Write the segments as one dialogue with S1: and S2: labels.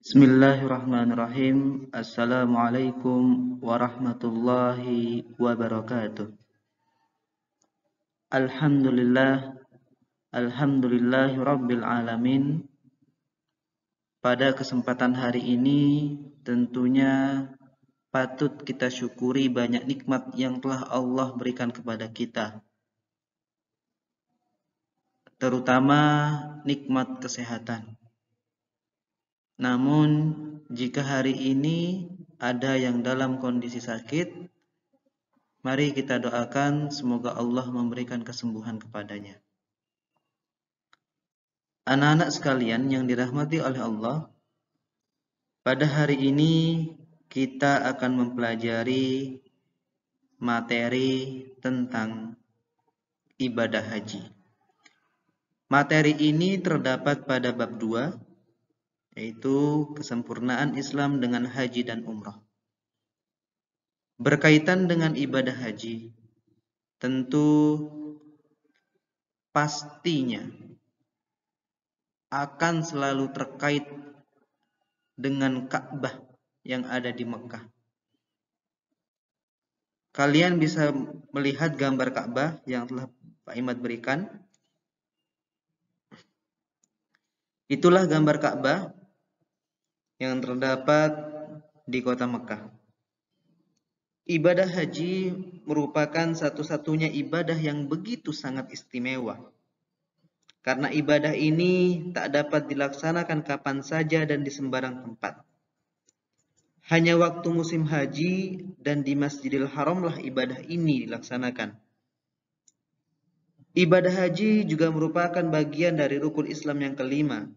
S1: Bismillahirrahmanirrahim. Assalamualaikum warahmatullahi wabarakatuh. Alhamdulillahi rabbil alamin. Pada kesempatan hari ini tentunya patut kita syukuri banyak nikmat yang telah Allah berikan kepada kita, terutama nikmat kesehatan. Namun jika hari ini ada yang dalam kondisi sakit, mari kita doakan semoga Allah memberikan kesembuhan kepadanya. Anak-anak sekalian yang dirahmati oleh Allah, pada hari ini kita akan mempelajari materi tentang ibadah haji. Materi ini terdapat pada bab 2, yaitu kesempurnaan Islam dengan haji dan umrah. Berkaitan dengan ibadah haji, tentu pastinya akan selalu terkait dengan Ka'bah yang ada di Mekah. Kalian bisa melihat gambar Ka'bah yang telah Pak Imad berikan. Itulah gambar Ka'bah yang terdapat di kota Mekah. Ibadah haji merupakan satu-satunya ibadah yang begitu sangat istimewa. Karena ibadah ini tak dapat dilaksanakan kapan saja dan di sembarang tempat. Hanya waktu musim haji dan di Masjidil Haramlah ibadah ini dilaksanakan. Ibadah haji juga merupakan bagian dari rukun Islam yang kelima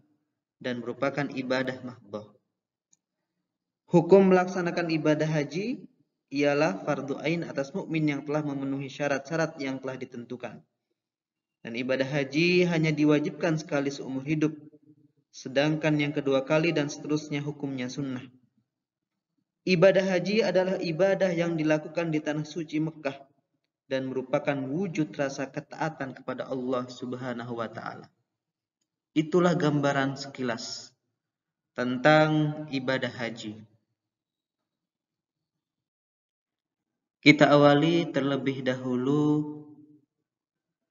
S1: dan merupakan ibadah mahdhah. Hukum melaksanakan ibadah haji ialah fardu ain atas mukmin yang telah memenuhi syarat-syarat yang telah ditentukan. Dan ibadah haji hanya diwajibkan sekali seumur hidup, sedangkan yang kedua kali dan seterusnya hukumnya sunnah. Ibadah haji adalah ibadah yang dilakukan di tanah suci Mekah dan merupakan wujud rasa ketaatan kepada Allah Subhanahu wa taala. Itulah gambaran sekilas tentang ibadah haji. Kita awali terlebih dahulu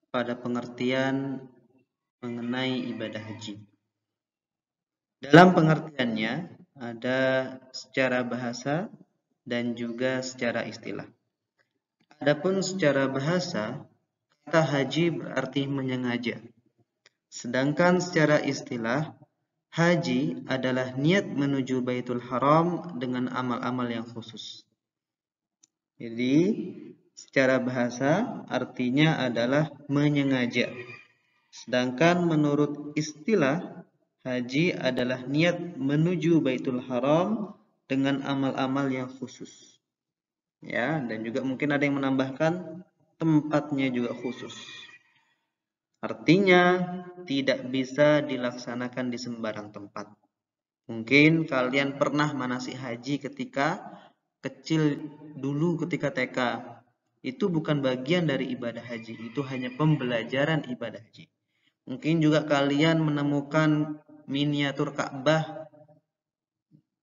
S1: pada pengertian mengenai ibadah haji. Dalam pengertiannya ada secara bahasa dan juga secara istilah. Adapun secara bahasa, kata haji berarti menyengaja. Sedangkan secara istilah, haji adalah niat menuju Baitul Haram dengan amal-amal yang khusus. Jadi, secara bahasa artinya adalah menyengaja. Sedangkan menurut istilah, haji adalah niat menuju Baitul Haram dengan amal-amal yang khusus. Ya, dan juga mungkin ada yang menambahkan tempatnya juga khusus. Artinya tidak bisa dilaksanakan di sembarang tempat. Mungkin kalian pernah manasik haji ketika kecil dulu ketika TK. Itu bukan bagian dari ibadah haji, itu hanya pembelajaran ibadah haji. Mungkin juga kalian menemukan miniatur Ka'bah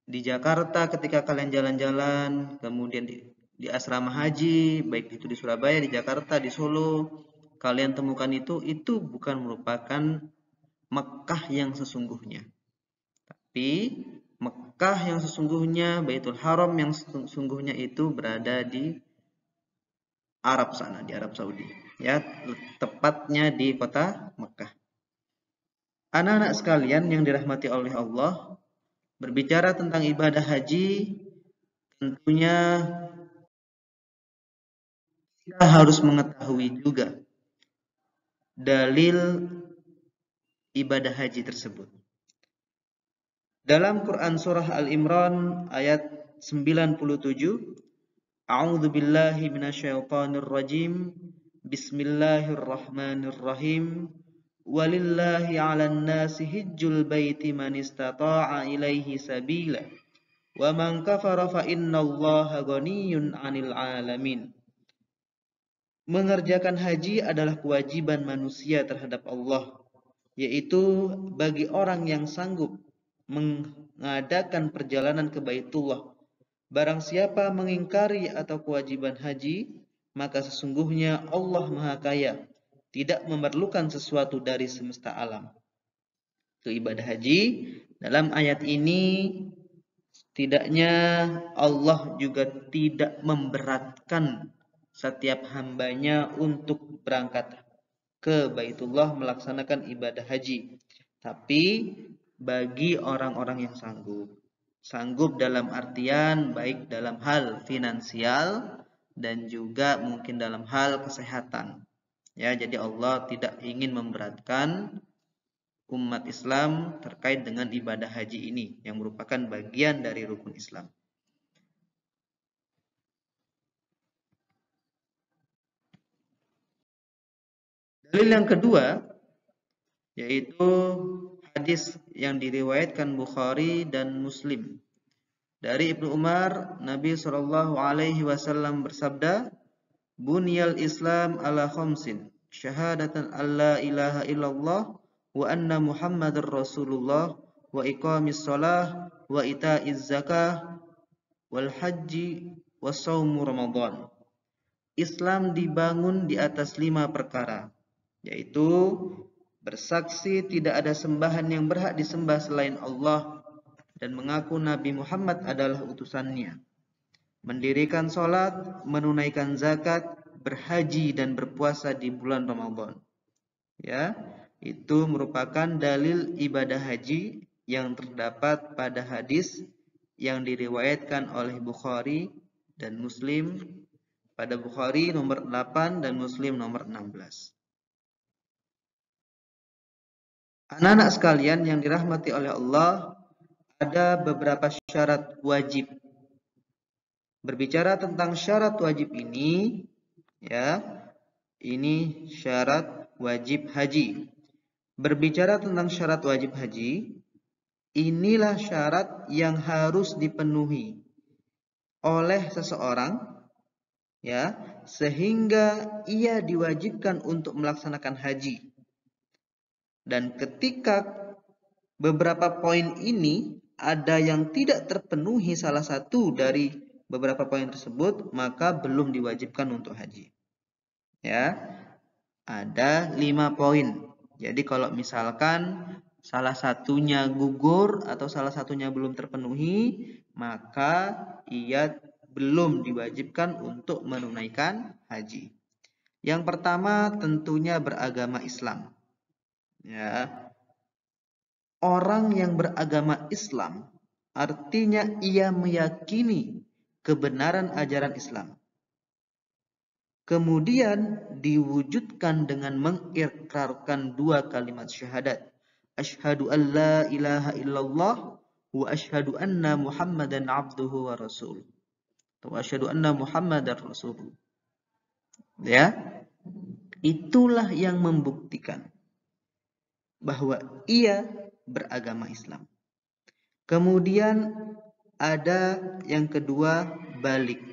S1: di Jakarta ketika kalian jalan-jalan, kemudian di asrama haji, baik itu di Surabaya, di Jakarta, di Solo, kalian temukan itu bukan merupakan Mekah yang sesungguhnya. Tapi Mekah yang sesungguhnya, Baitul Haram yang sesungguhnya itu berada di Arab sana, di Arab Saudi. Ya, tepatnya di kota Mekah. Anak-anak sekalian yang dirahmati oleh Allah, berbicara tentang ibadah haji, tentunya kita harus mengetahui juga dalil ibadah haji tersebut. Dalam Quran surah Al-Imran ayat 97, A'udzu billahi minasyaitonir rajim. Bismillahirrahmanirrahim. Walillahi 'alan nasi hajjul baiti man istata'a ilaihi sabila. Wa man kafara fa innallaha ghaniyyun 'anil 'alamin. Mengerjakan haji adalah kewajiban manusia terhadap Allah, yaitu bagi orang yang sanggup mengadakan perjalanan ke Baitullah. Barang siapa mengingkari atau kewajiban haji, maka sesungguhnya Allah Maha Kaya, tidak memerlukan sesuatu dari semesta alam. Itu ibadah haji. Dalam ayat ini, setidaknya Allah juga tidak memberatkan setiap hambanya untuk berangkat ke Baitullah melaksanakan ibadah haji. Tapi bagi orang-orang yang sanggup dalam artian baik dalam hal finansial dan juga mungkin dalam hal kesehatan. Ya, jadi Allah tidak ingin memberatkan umat Islam terkait dengan ibadah haji ini yang merupakan bagian dari rukun Islam. Dalil yang kedua yaitu hadis yang diriwayatkan Bukhari dan Muslim. Dari Ibnu Umar, Nabi Shallallahu alaihi wasallam bersabda, "Bunyal Islam ala khamsin, syahadatan alla ilaha illallah wa anna Muhammadar Rasulullah wa iqamis shalah wa ita'iz zakah wal haji wa shaumu Ramadan." Islam dibangun di atas 5 perkara, yaitu bersaksi tidak ada sembahan yang berhak disembah selain Allah dan mengaku Nabi Muhammad adalah utusannya, mendirikan sholat, menunaikan zakat, berhaji dan berpuasa di bulan Ramadan. Ya, itu merupakan dalil ibadah haji yang terdapat pada hadis yang diriwayatkan oleh Bukhari dan Muslim. Pada Bukhari nomor 8 dan Muslim nomor 16. Anak-anak sekalian yang dirahmati oleh Allah, ada beberapa syarat wajib. Berbicara tentang syarat wajib ini, ya, ini syarat wajib haji. Berbicara tentang syarat wajib haji, inilah syarat yang harus dipenuhi oleh seseorang, ya, sehingga ia diwajibkan untuk melaksanakan haji. Dan ketika beberapa poin ini ada yang tidak terpenuhi salah satu dari beberapa poin tersebut, maka belum diwajibkan untuk haji. Ya, ada 5 poin. Jadi kalau misalkan salah satunya gugur atau salah satunya belum terpenuhi, maka ia belum diwajibkan untuk menunaikan haji. Yang pertama tentunya beragama Islam. Ya, orang yang beragama Islam artinya ia meyakini kebenaran ajaran Islam. Kemudian diwujudkan dengan mengikrarkan 2 kalimat syahadat. Asyhadu an la ilaha illallah wa asyhadu anna Muhammadan abduhu wa rasuluh. Atau asyhadu anna Muhammadar rasulullah. Ya, itulah yang membuktikan bahwa ia beragama Islam. Kemudian ada yang kedua, balik.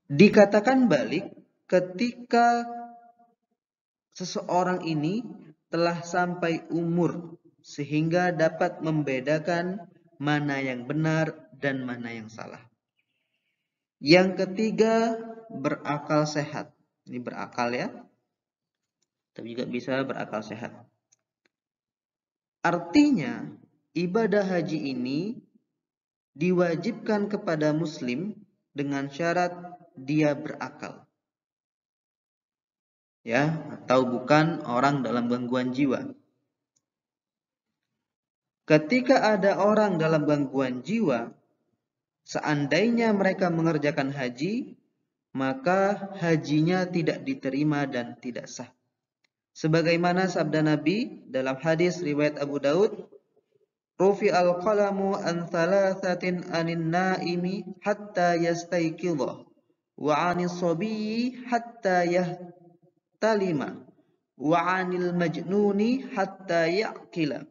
S1: Dikatakan balik ketika seseorang ini telah sampai umur sehingga dapat membedakan mana yang benar dan mana yang salah. Yang ketiga, berakal sehat. Ini berakal ya, tapi juga bisa berakal sehat. Artinya, ibadah haji ini diwajibkan kepada muslim dengan syarat dia berakal. Ya, atau bukan orang dalam gangguan jiwa. Ketika ada orang dalam gangguan jiwa, seandainya mereka mengerjakan haji, maka hajinya tidak diterima dan tidak sah. Sebagaimana sabda Nabi dalam hadis riwayat Abu Daud, "Rufi al-qalamu an thalathatin anin naimi hatta yastayqidha wa 'anis sabiyyi hatta yahtalima wa 'anil majnuni hatta ya'qila."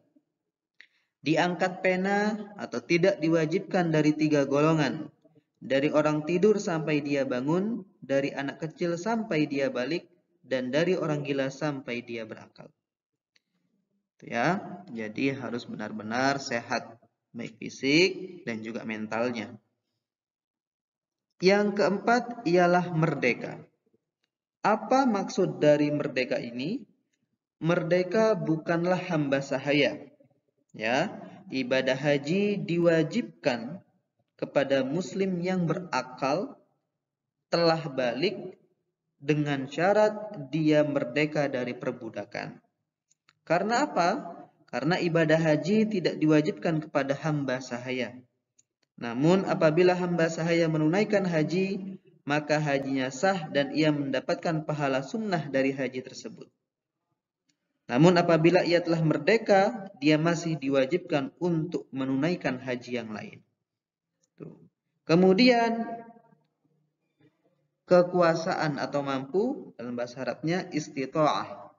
S1: Diangkat pena atau tidak diwajibkan dari 3 golongan. Dari orang tidur sampai dia bangun, dari anak kecil sampai dia balik, dan dari orang gila sampai dia berakal. Ya, jadi harus benar-benar sehat, baik fisik dan juga mentalnya. Yang keempat ialah merdeka. Apa maksud dari merdeka ini? Merdeka bukanlah hamba sahaya. Ya, ibadah haji diwajibkan kepada muslim yang berakal, telah balik, dengan syarat dia merdeka dari perbudakan. Karena apa? Karena ibadah haji tidak diwajibkan kepada hamba sahaya. Namun apabila hamba sahaya menunaikan haji, maka hajinya sah dan ia mendapatkan pahala sunnah dari haji tersebut. Namun apabila ia telah merdeka, dia masih diwajibkan untuk menunaikan haji yang lain. Kemudian kekuasaan atau mampu, dalam bahasa Arabnya istita'ah.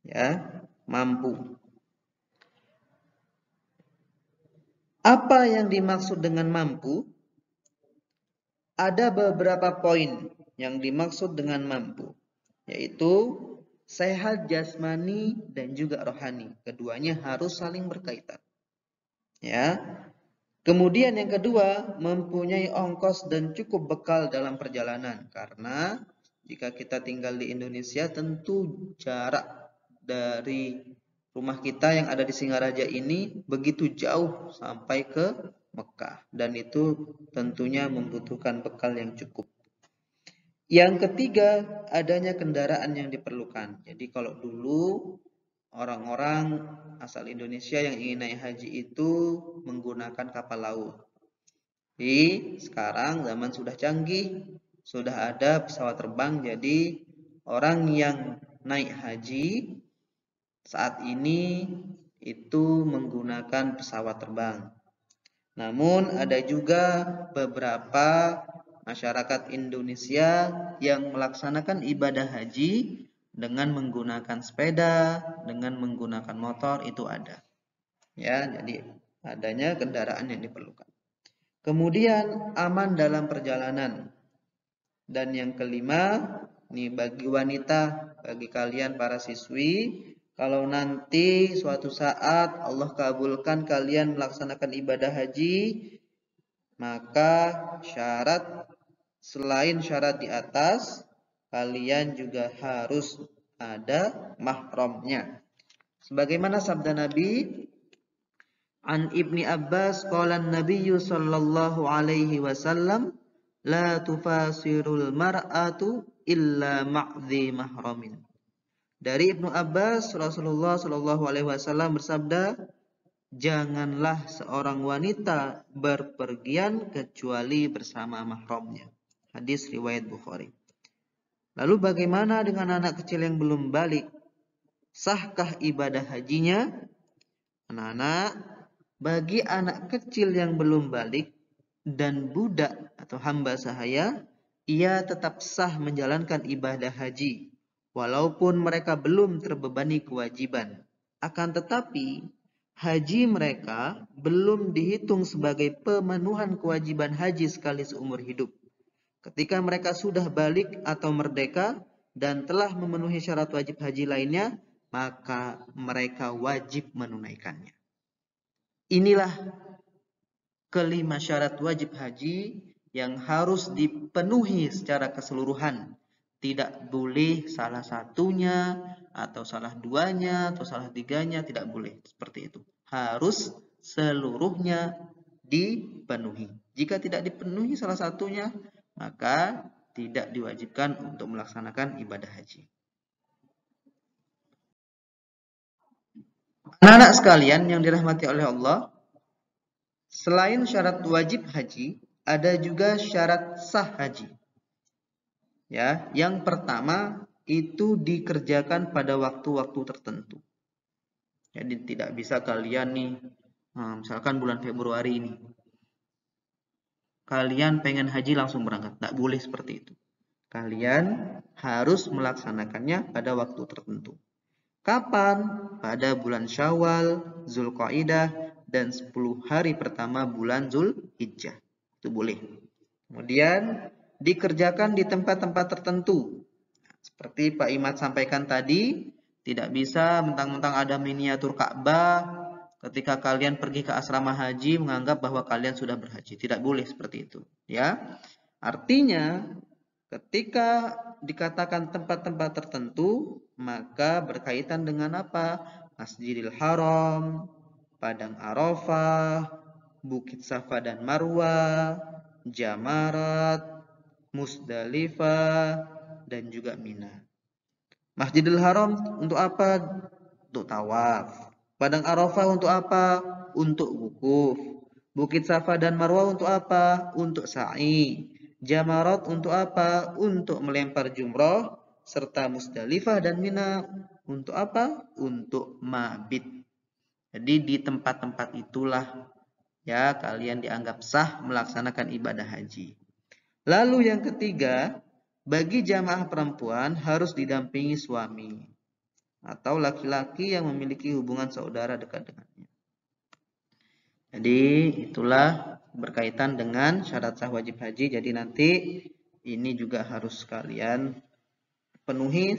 S1: Ya, mampu. Apa yang dimaksud dengan mampu? Ada beberapa poin yang dimaksud dengan mampu, yaitu sehat jasmani dan juga rohani. Keduanya harus saling berkaitan. Ya. Kemudian yang kedua, mempunyai ongkos dan cukup bekal dalam perjalanan. Karena jika kita tinggal di Indonesia, tentu jarak dari rumah kita yang ada di Singaraja ini begitu jauh sampai ke Mekah. Dan itu tentunya membutuhkan bekal yang cukup. Yang ketiga, adanya kendaraan yang diperlukan. Jadi kalau dulu orang-orang asal Indonesia yang ingin naik haji itu menggunakan kapal laut. Jadi sekarang zaman sudah canggih, sudah ada pesawat terbang, jadi orang yang naik haji saat ini itu menggunakan pesawat terbang. Namun ada juga beberapa masyarakat Indonesia yang melaksanakan ibadah haji dengan menggunakan sepeda, dengan menggunakan motor, itu ada. Ya, jadi adanya kendaraan yang diperlukan. Kemudian aman dalam perjalanan. Dan yang kelima, nih bagi wanita, bagi kalian para siswi, kalau nanti suatu saat Allah kabulkan kalian melaksanakan ibadah haji, maka syarat selain syarat di atas, kalian juga harus ada mahramnya. Sebagaimana sabda Nabi, An Ibni Abbas qala an-nabiyyu sallallahu alaihi wasallam, la tufasirul mar'atu illa ma'dhi mahramin. Dari Ibnu Abbas, Rasulullah sallallahu alaihi wasallam bersabda, janganlah seorang wanita berpergian kecuali bersama mahramnya. Hadis riwayat Bukhari. Lalu bagaimana dengan anak kecil yang belum balik? Sahkah ibadah hajinya? Anak-anak, bagi anak kecil yang belum balik dan budak atau hamba sahaya, ia tetap sah menjalankan ibadah haji, walaupun mereka belum terbebani kewajiban. Akan tetapi, haji mereka belum dihitung sebagai pemenuhan kewajiban haji sekali seumur hidup. Ketika mereka sudah balik atau merdeka dan telah memenuhi syarat wajib haji lainnya, maka mereka wajib menunaikannya. Inilah kelima syarat wajib haji yang harus dipenuhi secara keseluruhan. Tidak boleh salah satunya, atau salah duanya, atau salah tiganya, tidak boleh seperti itu. Harus seluruhnya dipenuhi. Jika tidak dipenuhi salah satunya, maka tidak diwajibkan untuk melaksanakan ibadah haji. Anak-anak sekalian yang dirahmati oleh Allah, selain syarat wajib haji, ada juga syarat sah haji. Ya, yang pertama itu dikerjakan pada waktu-waktu tertentu. Jadi tidak bisa kalian nih, misalkan bulan Februari ini, kalian pengen haji langsung berangkat. Tidak boleh seperti itu. Kalian harus melaksanakannya pada waktu tertentu. Kapan? Pada bulan Syawal, Zulqaidah, dan 10 hari pertama bulan Zulhijjah. Itu boleh. Kemudian dikerjakan di tempat-tempat tertentu. Seperti Pak Imad sampaikan tadi, Tidak bisa mentang-mentang ada miniatur Ka'bah, ketika kalian pergi ke asrama haji menganggap bahwa kalian sudah berhaji. Tidak boleh seperti itu, ya. Artinya, ketika dikatakan tempat-tempat tertentu, maka berkaitan dengan apa? Masjidil Haram, Padang Arafah, Bukit Safa dan Marwah, Jamarat, Musdalifah, dan juga Mina. Masjidil Haram untuk apa? Untuk tawaf. Padang Arafah untuk apa? Untuk wukuf. Bukit Safa dan Marwah untuk apa? Untuk sa'i. Jamarat untuk apa? Untuk melempar jumroh. Serta Musdalifah dan Mina untuk apa? Untuk mabit. Jadi di tempat-tempat itulah ya kalian dianggap sah melaksanakan ibadah haji. Lalu yang ketiga, bagi jamaah perempuan harus didampingi suami atau laki-laki yang memiliki hubungan saudara dekat dengannya. Jadi itulah berkaitan dengan syarat sah wajib haji. Jadi nanti ini juga harus kalian penuhi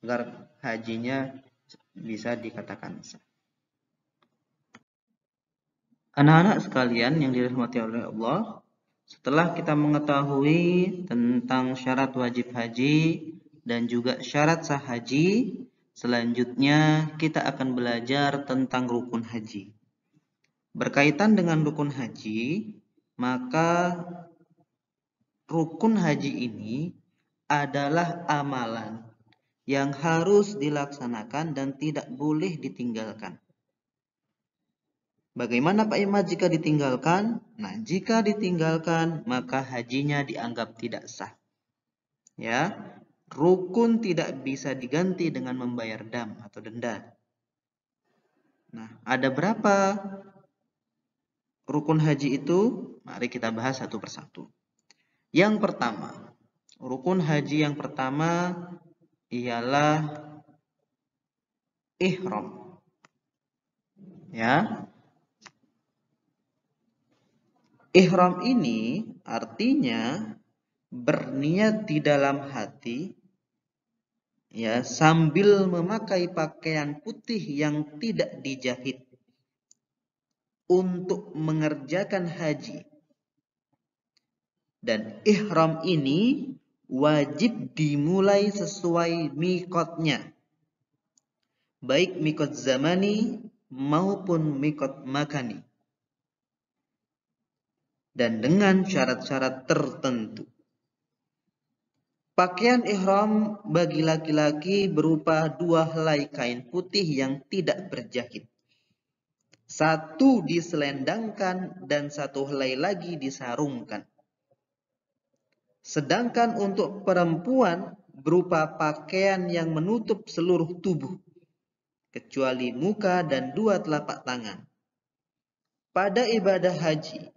S1: agar hajinya bisa dikatakan sah. Anak-anak sekalian yang dirahmati oleh Allah, setelah kita mengetahui tentang syarat wajib haji dan juga syarat sah haji, selanjutnya kita akan belajar tentang rukun haji. Berkaitan dengan rukun haji, maka rukun haji ini adalah amalan yang harus dilaksanakan dan tidak boleh ditinggalkan. Bagaimana Pak Imad jika ditinggalkan? Nah, jika ditinggalkan maka hajinya dianggap tidak sah. Ya, rukun tidak bisa diganti dengan membayar dam atau denda. Nah, ada berapa rukun haji itu? Mari kita bahas satu persatu. Yang pertama, rukun haji yang pertama ialah ihram. Ya. Ihram ini artinya berniat di dalam hati ya sambil memakai pakaian putih yang tidak dijahit untuk mengerjakan haji. Dan ihram ini wajib dimulai sesuai mikotnya. Baik mikot zamani maupun mikot makani. Dan dengan syarat-syarat tertentu. Pakaian ihram bagi laki-laki berupa 2 helai kain putih yang tidak berjahit. 1 diselendangkan dan 1 helai lagi disarungkan. Sedangkan untuk perempuan berupa pakaian yang menutup seluruh tubuh, kecuali muka dan 2 telapak tangan. Pada ibadah haji,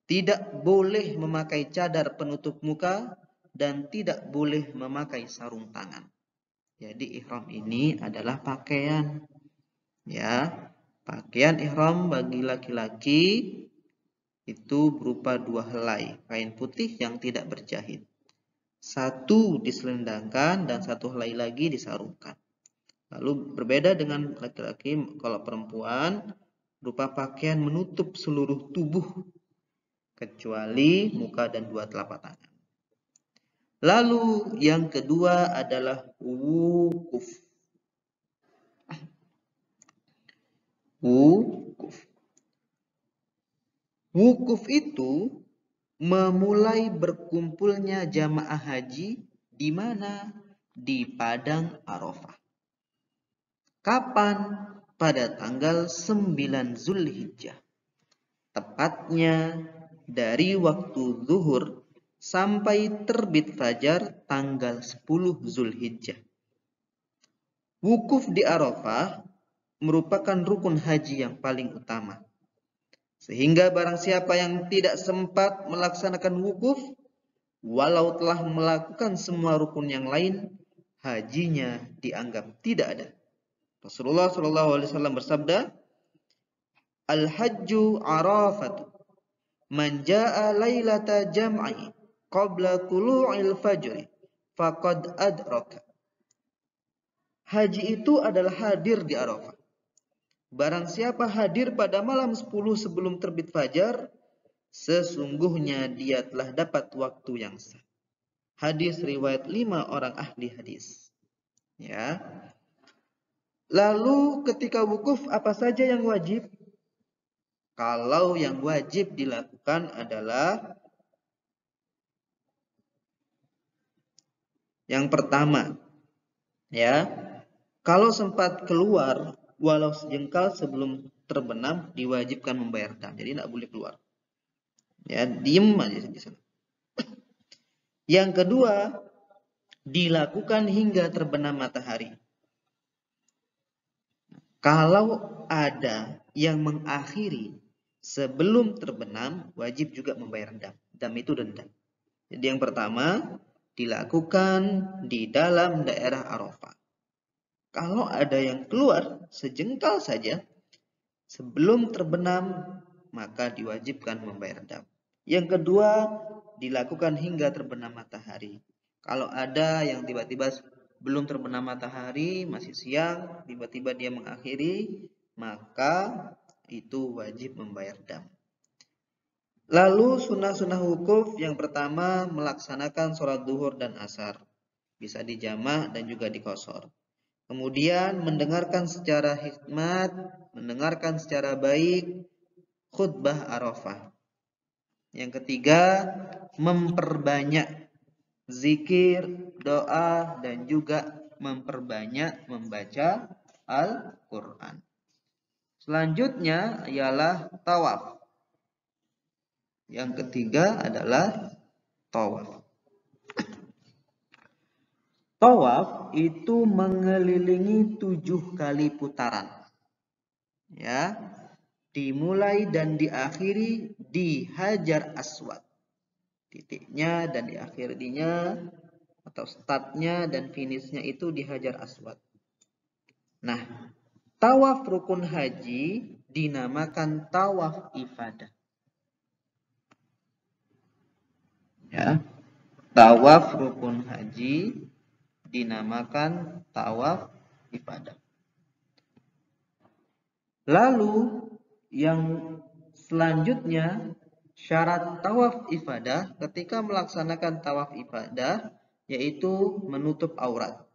S1: tidak boleh memakai cadar penutup muka dan tidak boleh memakai sarung tangan. Jadi ihram ini adalah pakaian. Ya, pakaian ihram bagi laki-laki itu berupa 2 helai kain putih yang tidak berjahit. 1 diselendangkan dan 1 helai lagi disarungkan. Lalu berbeda dengan laki-laki, kalau perempuan berupa pakaian menutup seluruh tubuh kecuali muka dan 2 telapak tangan. Lalu yang kedua adalah wukuf. Wukuf itu memulai berkumpulnya jamaah haji di mana? Di Padang Arafah. Kapan? Pada tanggal 9 Zulhijjah. Tepatnya dari waktu zuhur sampai terbit fajar tanggal 10 Zulhijjah. Wukuf di Arafah merupakan rukun haji yang paling utama. Sehingga barang siapa yang tidak sempat melaksanakan wukuf, walau telah melakukan semua rukun yang lain, hajinya dianggap tidak ada. Rasulullah SAW bersabda, Al-hajju arafatu, man ja'a laylata jam'i qabla tulu'il fajri, faqad adraka. Haji itu adalah hadir di Arafah. Barang siapa hadir pada malam 10 sebelum terbit fajar, sesungguhnya dia telah dapat waktu yang sah. Hadis riwayat 5 orang ahli hadis. Ya. Lalu ketika wukuf apa saja yang wajib? Kalau yang wajib dilakukan adalah yang pertama, ya, kalau sempat keluar walau sejengkal sebelum terbenam diwajibkan membayar dam. Jadi tidak boleh keluar. Ya, diem aja di sana. Yang kedua, dilakukan hingga terbenam matahari. Kalau ada yang mengakhiri sebelum terbenam, wajib juga membayar dam. Dam itu denda. Jadi yang pertama, dilakukan di dalam daerah Arafah. Kalau ada yang keluar sejengkal saja sebelum terbenam, maka diwajibkan membayar dam. Yang kedua, dilakukan hingga terbenam matahari. Kalau ada yang tiba-tiba belum terbenam matahari, masih siang, tiba-tiba dia mengakhiri, maka itu wajib membayar dam. Lalu sunnah-sunnah wukuf yang pertama melaksanakan sholat duhur dan asar. Bisa dijamak dan juga dikosor. Kemudian mendengarkan secara hikmat, mendengarkan secara baik khutbah Arafah. Yang ketiga, memperbanyak zikir, doa, dan juga memperbanyak membaca Al-Quran. Selanjutnya ialah tawaf. Yang ketiga adalah tawaf. Tawaf itu mengelilingi 7 kali putaran. Ya, dimulai dan diakhiri di Hajar Aswad. Titiknya dan diakhirinya atau startnya dan finishnya itu di Hajar Aswad. Nah, tawaf rukun haji dinamakan tawaf ifadah. Ya, tawaf rukun haji dinamakan tawaf ifadah. Lalu yang selanjutnya syarat tawaf ifadah ketika melaksanakan tawaf ifadah yaitu menutup aurat,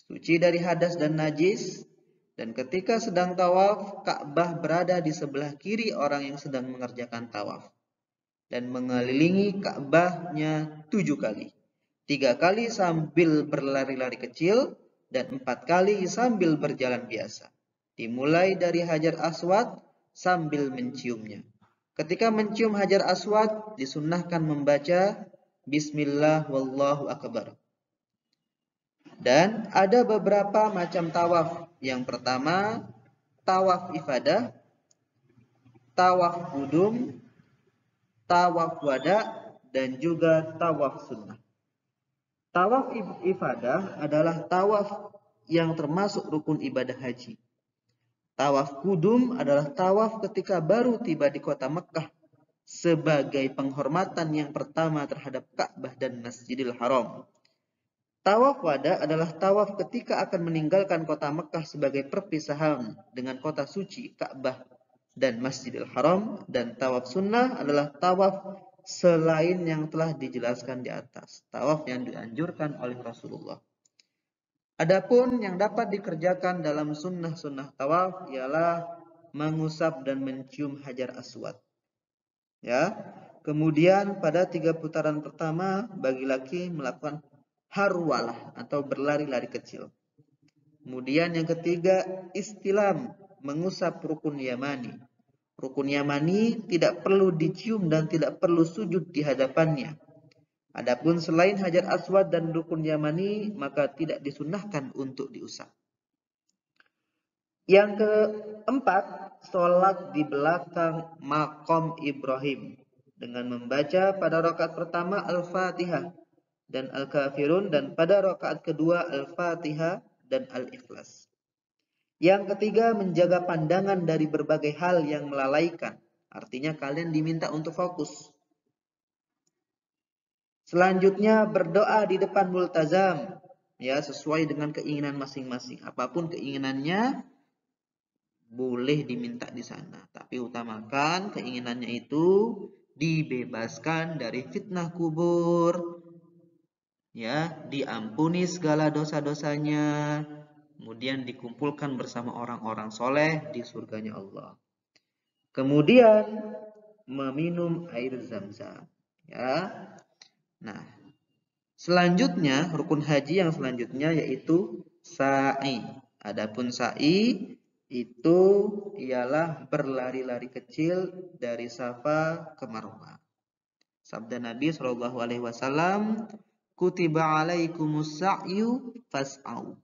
S1: suci dari hadas dan najis, dan ketika sedang tawaf Ka'bah berada di sebelah kiri orang yang sedang mengerjakan tawaf dan mengelilingi Ka'bahnya 7 kali. 3 kali sambil berlari-lari kecil dan 4 kali sambil berjalan biasa. Dimulai dari Hajar Aswad sambil menciumnya. Ketika mencium Hajar Aswad disunnahkan membaca Bismillah wallahu akbar. Dan ada beberapa macam tawaf. Yang pertama, tawaf ifadah, tawaf qudum, tawaf wada, dan juga tawaf sunnah. Tawaf ifadah adalah tawaf yang termasuk rukun ibadah haji. Tawaf qudum adalah tawaf ketika baru tiba di kota Mekkah sebagai penghormatan yang pertama terhadap Ka'bah dan Masjidil Haram. Tawaf wada adalah tawaf ketika akan meninggalkan kota Mekkah sebagai perpisahan dengan kota suci Ka'bah dan Masjidil Haram. Dan tawaf sunnah adalah tawaf selain yang telah dijelaskan di atas, tawaf yang dianjurkan oleh Rasulullah. Adapun yang dapat dikerjakan dalam sunnah-sunnah tawaf ialah mengusap dan mencium Hajar Aswad. Ya. Kemudian pada 3 putaran pertama bagi laki melakukan harwalah atau berlari-lari kecil. Kemudian yang ketiga istilam, mengusap rukun yamani. Rukun yamani tidak perlu dicium dan tidak perlu sujud di hadapannya. Adapun selain Hajar Aswad dan rukun yamani maka tidak disunnahkan untuk diusap. Yang keempat, sholat di belakang maqam Ibrahim dengan membaca pada rakaat pertama Al-Fatihah dan Al-Kafirun dan pada rakaat kedua Al-Fatihah dan Al-Ikhlas. Yang ketiga, menjaga pandangan dari berbagai hal yang melalaikan. Artinya kalian diminta untuk fokus. Selanjutnya berdoa di depan multazam ya, sesuai dengan keinginan masing-masing. Apapun keinginannya boleh diminta di sana, tapi utamakan keinginannya itu dibebaskan dari fitnah kubur, ya, diampuni segala dosa-dosanya, kemudian dikumpulkan bersama orang-orang soleh di surganya Allah. Kemudian meminum air zam-zam, ya. Nah, selanjutnya rukun haji yang selanjutnya yaitu sa'i. Adapun sa'i itu ialah berlari-lari kecil dari Safa ke Marwah. Sabda Nabi Shallallahu Alaihi Wasallam, kutiba alaikumus sa'yu fas'au.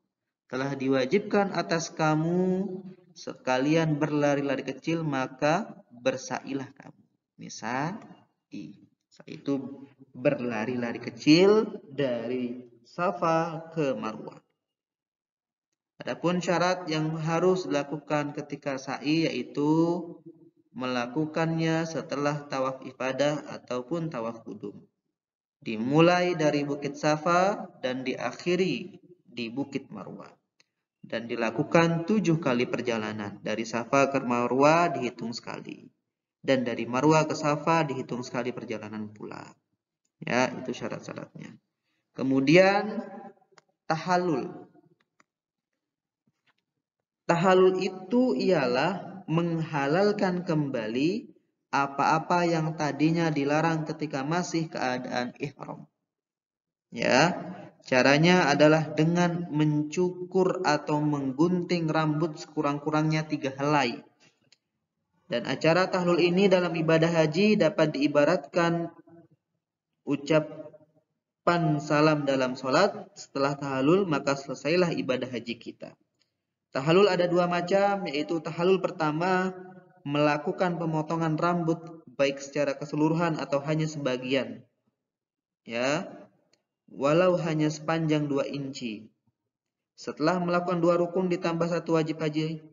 S1: Telah diwajibkan atas kamu sekalian berlari-lari kecil, maka bersailah kamu. Misal, itu berlari-lari kecil dari Safa ke Marwah. Adapun syarat yang harus dilakukan ketika sa'i yaitu melakukannya setelah tawaf ifadah ataupun tawaf qudum. Dimulai dari Bukit Safa dan diakhiri di Bukit Marwah. Dan dilakukan 7 kali perjalanan. Dari Safa ke Marwah dihitung sekali. Dan dari Marwah ke Safa dihitung sekali perjalanan pula. Ya, itu syarat-syaratnya. Kemudian tahallul. Tahallul itu ialah menghalalkan kembali apa-apa yang tadinya dilarang ketika masih keadaan ihram. Ya, caranya adalah dengan mencukur atau menggunting rambut sekurang-kurangnya 3 helai. Dan acara tahlul ini dalam ibadah haji dapat diibaratkan ucapan salam dalam sholat. Setelah tahallul maka selesailah ibadah haji kita. Tahallul ada 2 macam, yaitu tahallul pertama melakukan pemotongan rambut baik secara keseluruhan atau hanya sebagian. Ya, walau hanya sepanjang 2 inci. Setelah melakukan 2 rukun ditambah 1 wajib haji.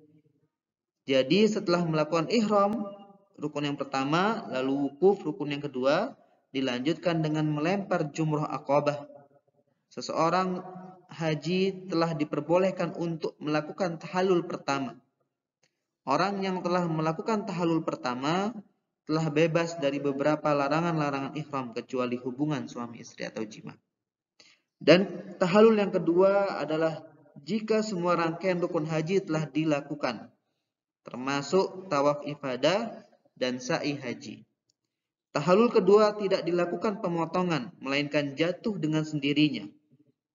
S1: Jadi setelah melakukan ihram, rukun yang pertama, lalu wukuf, rukun yang kedua, dilanjutkan dengan melempar jumrah aqabah. Seseorang haji telah diperbolehkan untuk melakukan tahallul pertama. Orang yang telah melakukan tahallul pertama telah bebas dari beberapa larangan-larangan ihram kecuali hubungan suami istri atau jima. Dan tahallul yang kedua adalah jika semua rangkaian rukun haji telah dilakukan, termasuk tawaf ifadah dan sa'i haji. Tahallul kedua tidak dilakukan pemotongan, melainkan jatuh dengan sendirinya.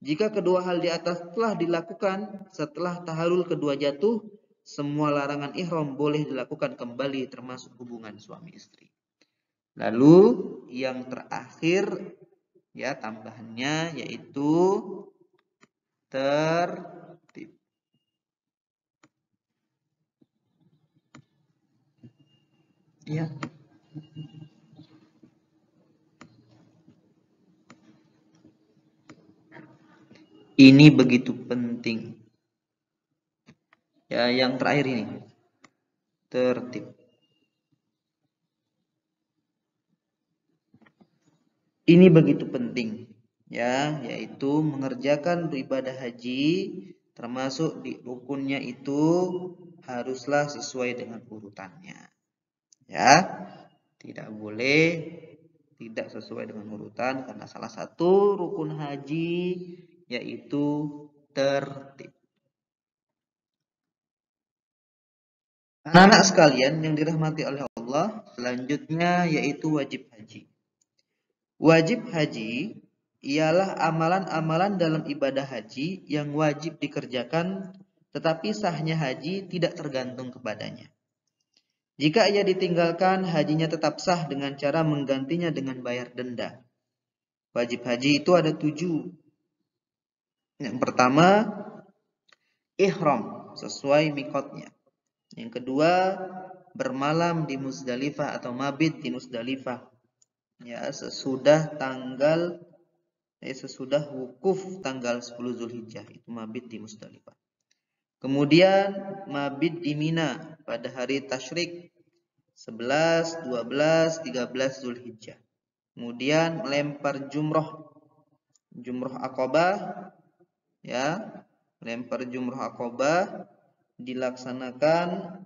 S1: Jika kedua hal di atas telah dilakukan setelah tahallul kedua jatuh, semua larangan ihram boleh dilakukan kembali termasuk hubungan suami istri. Lalu yang terakhir, ya, tambahannya yaitu tertib. Ya. Ini begitu penting. Ya, yang terakhir ini. Tertib. Ini begitu penting, ya, yaitu mengerjakan ibadah haji termasuk di rukunnya itu haruslah sesuai dengan urutannya. Ya, tidak boleh tidak sesuai dengan urutan karena salah satu rukun haji yaitu tertib. Anak-anak sekalian yang dirahmati oleh Allah, selanjutnya yaitu wajib haji. Wajib haji ialah amalan-amalan dalam ibadah haji yang wajib dikerjakan, tetapi sahnya haji tidak tergantung kepadanya. Jika ia ditinggalkan, hajinya tetap sah dengan cara menggantinya dengan bayar denda. Wajib haji itu ada 7. Yang pertama, ihram sesuai mikotnya. Yang kedua, bermalam di Muzdalifah atau mabit di Muzdalifah. Ya, sesudah wukuf tanggal 10 Zulhijjah, itu mabit di Muzdalifah. Kemudian mabit di Mina pada hari tasyrik 11, 12, 13 Zulhijjah. Kemudian melempar jumrah Aqabah, Ya, melempar jumrah Aqabah dilaksanakan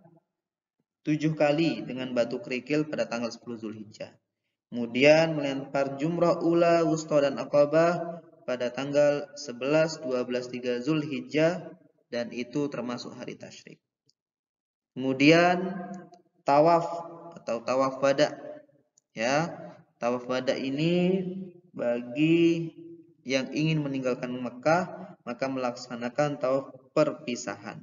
S1: 7 kali dengan batu kerikil pada tanggal 10 Zulhijjah. Kemudian melempar jumrah ula, wusta dan Aqabah pada tanggal 11, 12, 3 Zulhijjah dan itu termasuk hari tasyrik. Kemudian tawaf atau tawaf wada. Ya, tawaf wada ini bagi yang ingin meninggalkan Mekah maka melaksanakan tawaf perpisahan.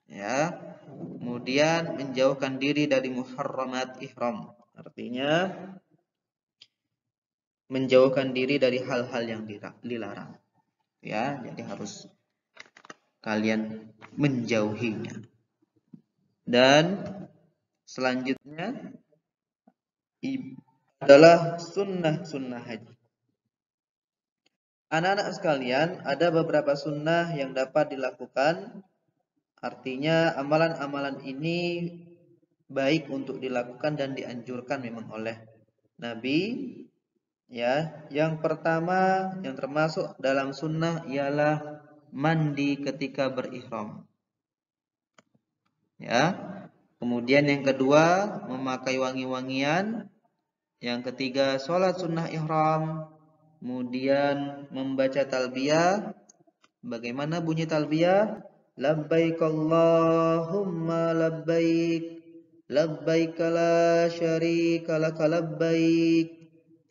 S1: Ya. Kemudian menjauhkan diri dari muharramat ihram. Artinya menjauhkan diri dari hal-hal yang dilarang. Ya, jadi harus kalian menjauhinya. Dan selanjutnya adalah sunnah-sunnah haji. Anak-anak sekalian, ada beberapa sunnah yang dapat dilakukan. Artinya amalan-amalan ini baik untuk dilakukan dan dianjurkan memang oleh Nabi. Ya, yang pertama yang termasuk dalam sunnah ialah mandi ketika berihram. Ya. Kemudian yang kedua memakai wangi-wangian. Yang ketiga sholat sunnah ihram. Kemudian membaca talbiyah. Bagaimana bunyi talbiyah? Labbaik Allahumma labbaik. Labbaik la syarika laka labbaik.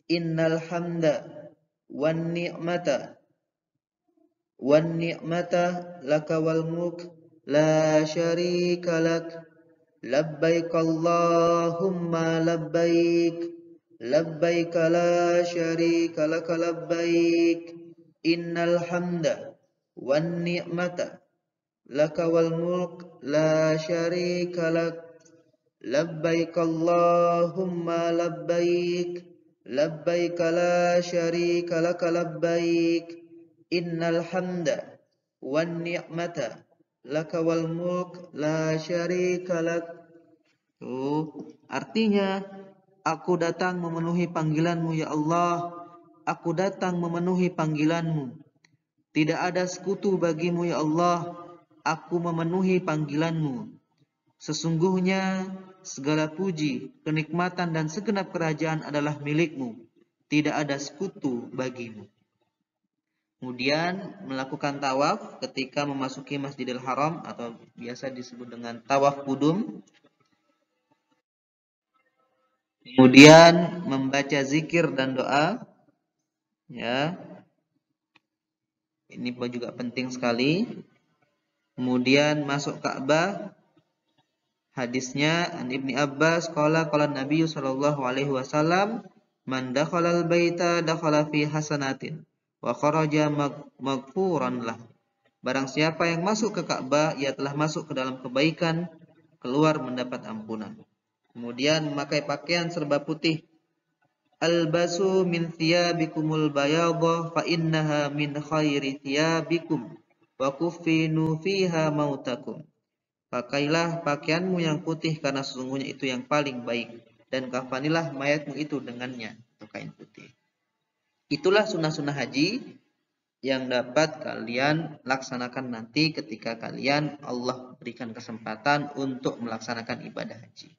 S1: Innal hamda wan ni'mata laka wal mulk la syarika lak. Labbaik Allahumma labbaik. Labbaik la syarika laka labbaik. Innal hamda wan ni'mata laka wal mulk la syarika lak. Labbaik Allahumma labbaik. Labbaik la syarika laka labbaik. Innal hamda wan ni'mata laka wal mulk la syarika lak. Artinya aku datang memenuhi panggilanmu ya Allah. Aku datang memenuhi panggilanmu. Tidak ada sekutu bagimu ya Allah. Aku memenuhi panggilanmu. Sesungguhnya segala puji, kenikmatan dan segenap kerajaan adalah milikmu. Tidak ada sekutu bagimu. Kemudian melakukan tawaf ketika memasuki Masjidil Haram atau biasa disebut dengan tawaf kudum. Kemudian membaca zikir dan doa. Ya. Ini juga penting sekali. Kemudian masuk Ka'bah. Hadisnya an Ibni Abbas qala Nabi sallallahu alaihi wasallam man dakhalal baita dakhala fi hasanatin wa kharaja maghfuran lah. Barang siapa yang masuk ke Ka'bah ia telah masuk ke dalam kebaikan, keluar mendapat ampunan. Kemudian memakai pakaian serba putih. Albasu min thiyabikumul bayadha fa innaha min khairi thiyabikum wa kuffinu fiha mautakum. Pakailah pakaianmu yang putih karena sesungguhnya itu yang paling baik dan kafanilah mayatmu itu dengannya, atau kain putih. Itulah sunnah-sunnah haji yang dapat kalian laksanakan nanti ketika kalian Allah berikan kesempatan untuk melaksanakan ibadah haji.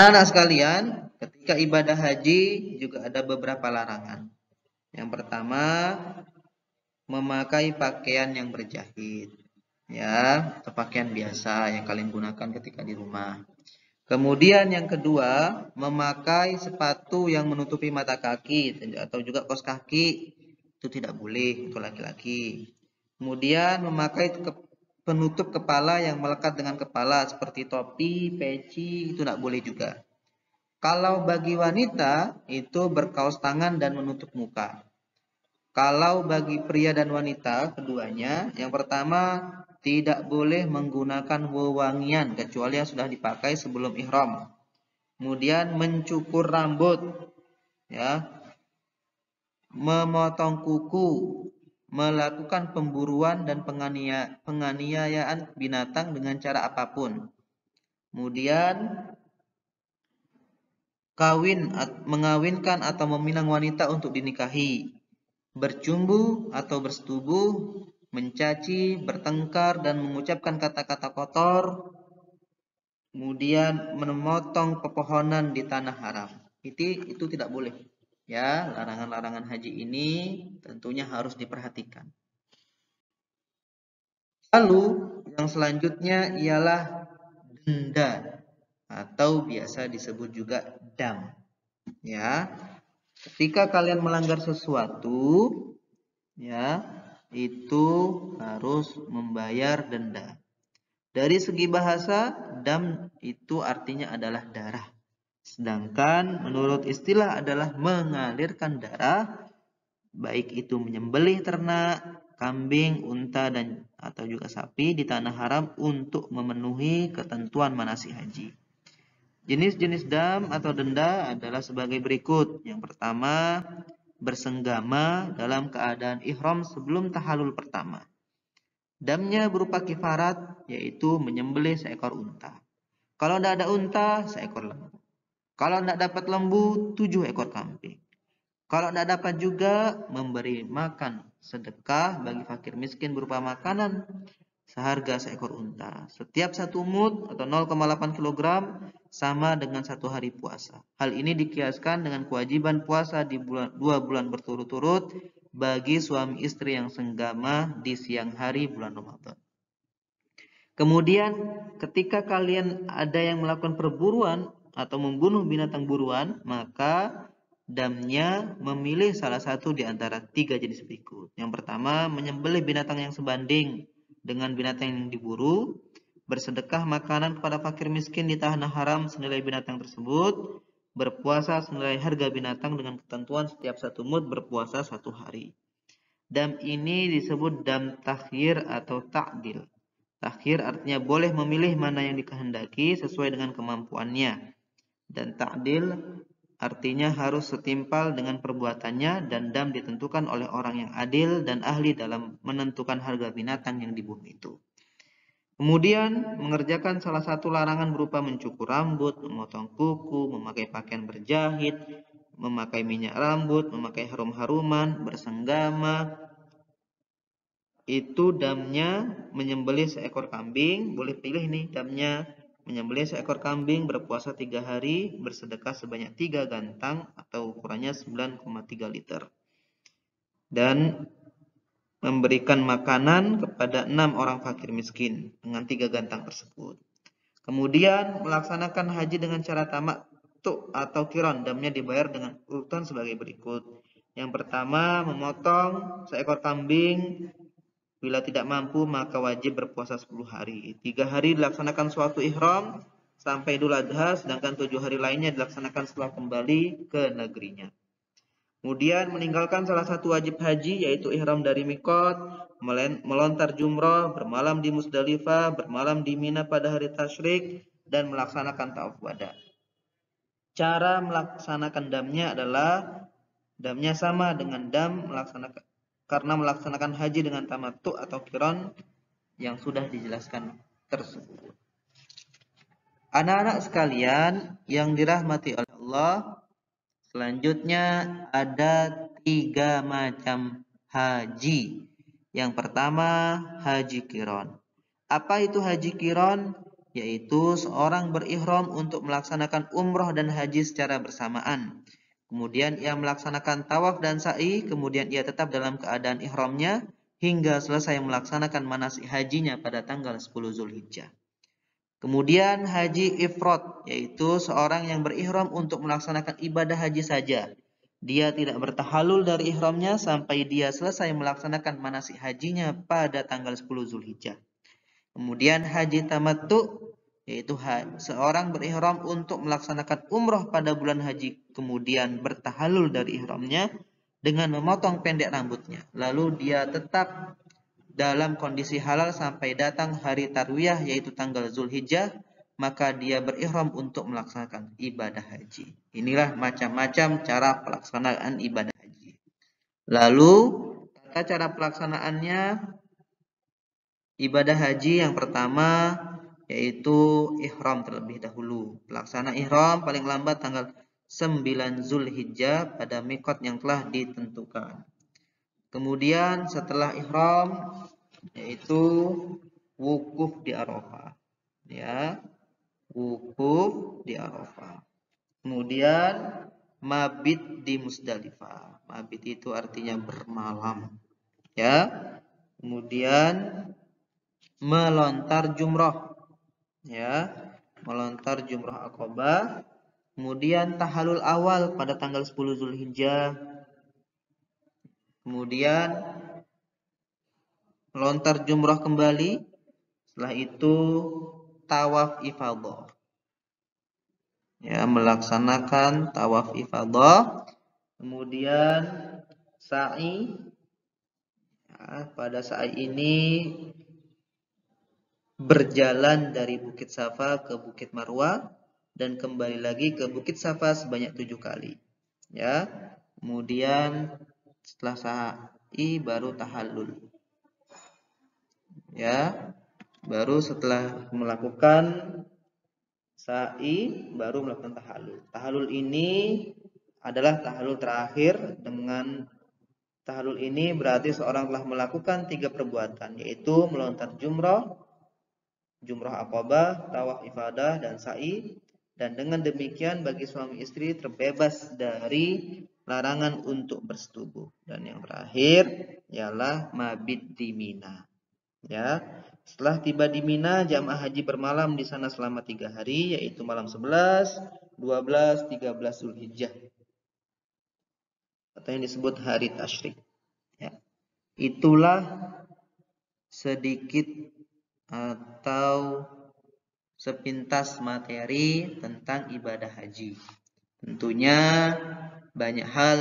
S1: Anak sekalian, ketika ibadah haji juga ada beberapa larangan. Yang pertama, memakai pakaian yang berjahit. Ya, atau pakaian biasa yang kalian gunakan ketika di rumah. Kemudian yang kedua, memakai sepatu yang menutupi mata kaki atau juga kaos kaki. Itu tidak boleh untuk laki-laki. Kemudian memakai penutup kepala yang melekat dengan kepala seperti topi, peci, itu tidak boleh juga. Kalau bagi wanita itu berkaos tangan dan menutup muka. Kalau bagi pria dan wanita keduanya, yang pertama tidak boleh menggunakan wewangian kecuali yang sudah dipakai sebelum ihram. Kemudian mencukur rambut, ya, memotong kuku, melakukan pemburuan dan penganiayaan binatang dengan cara apapun. Kemudian mengawinkan atau meminang wanita untuk dinikahi. bercumbu atau bersetubuh, mencaci, bertengkar, dan mengucapkan kata-kata kotor, kemudian memotong pepohonan di tanah haram. Itu tidak boleh. Ya, larangan-larangan haji ini tentunya harus diperhatikan. Lalu yang selanjutnya ialah denda atau biasa disebut juga dam. Ya, ketika kalian melanggar sesuatu, ya, itu harus membayar denda. Dari segi bahasa, dam itu artinya adalah darah. Sedangkan menurut istilah adalah mengalirkan darah, baik itu menyembelih ternak, kambing, unta, dan atau juga sapi di tanah haram untuk memenuhi ketentuan manasik haji. Jenis-jenis dam atau denda adalah sebagai berikut. Yang pertama, bersenggama dalam keadaan ihram sebelum tahalul pertama. Damnya berupa kifarat, yaitu menyembelih seekor unta. Kalau tidak ada unta, seekor lembu. Kalau tidak dapat lembu, 7 ekor kambing. Kalau tidak dapat juga, memberi makan sedekah bagi fakir miskin berupa makanan seharga seekor unta. Setiap 1 mud atau 0,8 kg sama dengan 1 hari puasa. Hal ini dikiaskan dengan kewajiban puasa di 2 bulan berturut-turut bagi suami istri yang senggama di siang hari bulan Ramadan. Kemudian ketika kalian ada yang melakukan perburuan atau membunuh binatang buruan, maka damnya memilih salah satu di antara 3 jenis berikut. Yang pertama, menyembelih binatang yang sebanding dengan binatang yang diburu, bersedekah makanan kepada fakir miskin di tanah haram senilai binatang tersebut, berpuasa senilai harga binatang dengan ketentuan setiap 1 mud berpuasa 1 hari. Dam ini disebut dam takhir atau ta'dil. Takhir artinya boleh memilih mana yang dikehendaki sesuai dengan kemampuannya. Dan ta'dil artinya harus setimpal dengan perbuatannya, dan dam ditentukan oleh orang yang adil dan ahli dalam menentukan harga binatang yang dibunuh itu. Kemudian mengerjakan salah satu larangan berupa mencukur rambut, memotong kuku, memakai pakaian berjahit, memakai minyak rambut, memakai harum-haruman, bersenggama. Itu damnya menyembelih seekor kambing, boleh pilih nih damnya. Menyembelih seekor kambing, berpuasa 3 hari, bersedekah sebanyak 3 gantang atau ukurannya 9,3 liter. Dan memberikan makanan kepada 6 orang fakir miskin dengan 3 gantang tersebut. Kemudian melaksanakan haji dengan cara tamattu atau qiran. Damnya dibayar dengan urutan sebagai berikut. Yang pertama, memotong seekor kambing. Bila tidak mampu, maka wajib berpuasa 10 hari. 3 hari dilaksanakan suatu ihram sampai Idul Adha, sedangkan 7 hari lainnya dilaksanakan setelah kembali ke negerinya. Kemudian meninggalkan salah satu wajib haji, yaitu ihram dari mikot, melontar jumrah, bermalam di Musdalifah, bermalam di Mina pada hari tasyrik, dan melaksanakan tawaf wada. Cara melaksanakan damnya adalah damnya sama dengan dam melaksanakan haji dengan tamattu atau qiran yang sudah dijelaskan tersebut. Anak-anak sekalian yang dirahmati oleh Allah, selanjutnya ada 3 macam haji. Yang pertama, haji qiran. Apa itu haji qiran? Yaitu seorang berihram untuk melaksanakan umroh dan haji secara bersamaan. Kemudian ia melaksanakan tawaf dan sa'i, kemudian ia tetap dalam keadaan ihramnya hingga selesai melaksanakan manasik hajinya pada tanggal 10 Zulhijjah. Kemudian haji ifrad, yaitu seorang yang berihram untuk melaksanakan ibadah haji saja. Dia tidak bertahalul dari ihramnya sampai dia selesai melaksanakan manasik hajinya pada tanggal 10 Zulhijjah. Kemudian haji tamattu, yaitu seorang berihram untuk melaksanakan umroh pada bulan haji, kemudian bertahalul dari ihramnya dengan memotong pendek rambutnya. Lalu dia tetap dalam kondisi halal sampai datang hari tarwiyah, yaitu tanggal Zulhijjah, maka dia berihram untuk melaksanakan ibadah haji. Inilah macam-macam cara pelaksanaan ibadah haji. Lalu tata cara pelaksanaannya, ibadah haji yang pertama yaitu ihram terlebih dahulu. Pelaksana ihram paling lambat tanggal 9 Zulhijjah pada mikot yang telah ditentukan. Kemudian setelah ihram yaitu wukuf di Arafah. Ya, wukuf di Arafah. Kemudian mabit di Musdalifah. Mabit itu artinya bermalam. Ya. Kemudian melontar jumroh. Ya, melontar jumroh Aqabah. Kemudian tahallul awal pada tanggal 10 Zulhijjah. Kemudian melontar jumroh kembali. Setelah itu tawaf ifadah. Ya, melaksanakan tawaf ifadah. Kemudian sa'i. Ya, pada sa'i ini berjalan dari Bukit Safa ke Bukit Marwah dan kembali lagi ke Bukit Safa sebanyak 7 kali. Ya. Kemudian setelah sa'i baru tahallul. Ya. Baru setelah melakukan sa'i baru melakukan tahallul. Tahallul ini adalah tahallul terakhir. Dengan tahallul ini berarti seorang telah melakukan 3 perbuatan, yaitu melontar jumrah Aqabah, tawaf ifadah, dan sa'i. Dan dengan demikian bagi suami istri terbebas dari larangan untuk bersetubuh. Dan yang terakhir ialah mabit di Mina. Ya, setelah tiba di Mina, jamaah haji bermalam di sana selama 3 hari, yaitu malam 11, 12, 13 Zulhijjah, atau yang disebut hari tasyrik. Ya. Itulah sedikit atau sepintas materi tentang ibadah haji. Tentunya banyak hal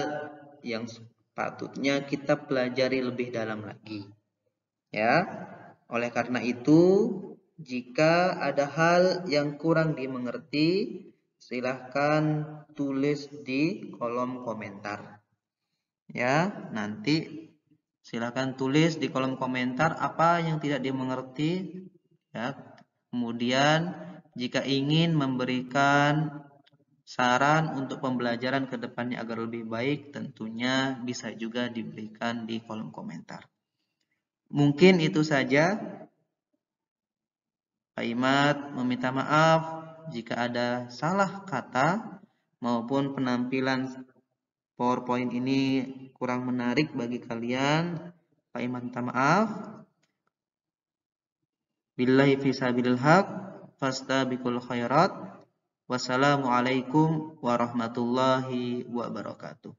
S1: yang patutnya kita pelajari lebih dalam lagi. Ya. Oleh karena itu, jika ada hal yang kurang dimengerti, silahkan tulis di kolom komentar. Ya, nanti silahkan tulis di kolom komentar apa yang tidak dimengerti. Ya, kemudian jika ingin memberikan saran untuk pembelajaran ke depannya agar lebih baik, tentunya bisa juga diberikan di kolom komentar. Mungkin itu saja. Pak Imad meminta maaf jika ada salah kata maupun penampilan PowerPoint ini kurang menarik bagi kalian. Pak Imad minta maaf. Billahi fisabilil haq, fastabiqul khairat. Wassalamualaikum warahmatullahi wabarakatuh.